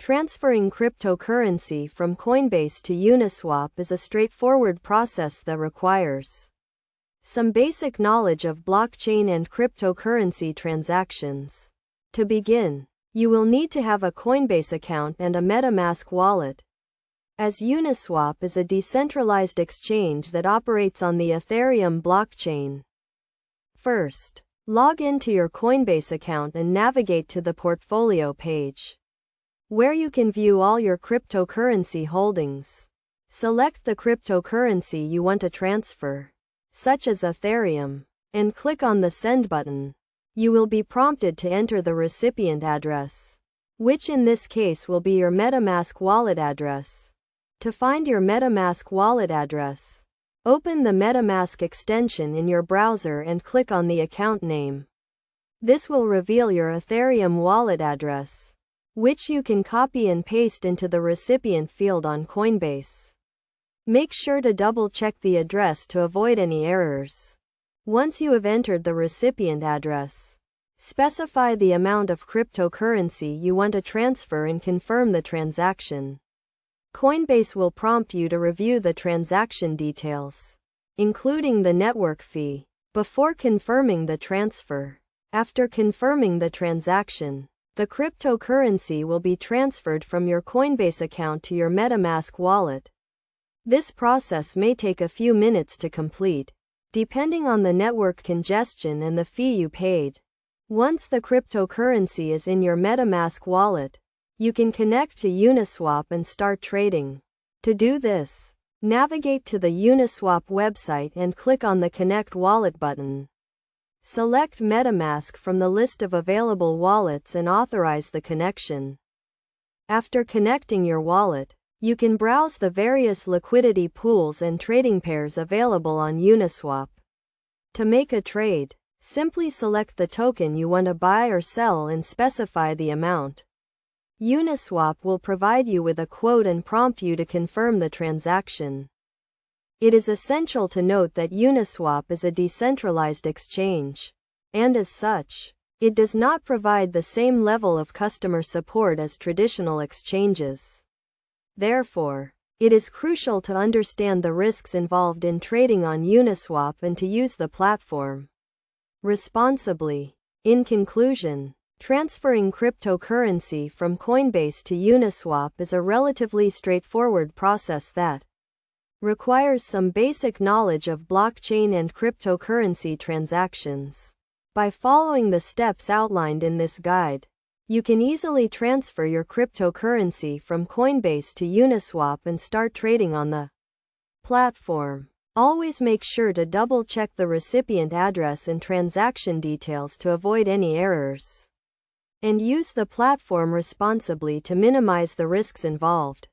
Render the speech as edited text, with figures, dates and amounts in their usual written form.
Transferring cryptocurrency from Coinbase to Uniswap is a straightforward process that requires some basic knowledge of blockchain and cryptocurrency transactions. To begin, you will need to have a Coinbase account and a MetaMask wallet, as Uniswap is a decentralized exchange that operates on the Ethereum blockchain. First, log into your Coinbase account and navigate to the portfolio page, where you can view all your cryptocurrency holdings. Select the cryptocurrency you want to transfer, such as Ethereum, and click on the Send button. You will be prompted to enter the recipient address, which in this case will be your MetaMask wallet address. To find your MetaMask wallet address, open the MetaMask extension in your browser and click on the account name. This will reveal your Ethereum wallet address, which you can copy and paste into the recipient field on Coinbase. Make sure to double-check the address to avoid any errors. Once you have entered the recipient address, specify the amount of cryptocurrency you want to transfer and confirm the transaction. Coinbase will prompt you to review the transaction details, including the network fee, before confirming the transfer. After confirming the transaction, the cryptocurrency will be transferred from your Coinbase account to your MetaMask wallet. This process may take a few minutes to complete, depending on the network congestion and the fee you paid. Once the cryptocurrency is in your MetaMask wallet, you can connect to Uniswap and start trading. To do this, navigate to the Uniswap website and click on the Connect Wallet button. Select MetaMask from the list of available wallets and authorize the connection. After connecting your wallet, you can browse the various liquidity pools and trading pairs available on Uniswap. To make a trade, simply select the token you want to buy or sell and specify the amount. Uniswap will provide you with a quote and prompt you to confirm the transaction. It is essential to note that Uniswap is a decentralized exchange, and as such, it does not provide the same level of customer support as traditional exchanges. Therefore, it is crucial to understand the risks involved in trading on Uniswap and to use the platform responsibly. In conclusion, transferring cryptocurrency from Coinbase to Uniswap is a relatively straightforward process that requires some basic knowledge of blockchain and cryptocurrency transactions. By following the steps outlined in this guide, you can easily transfer your cryptocurrency from Coinbase to Uniswap and start trading on the platform. Always make sure to double-check the recipient address and transaction details to avoid any errors, and use the platform responsibly to minimize the risks involved.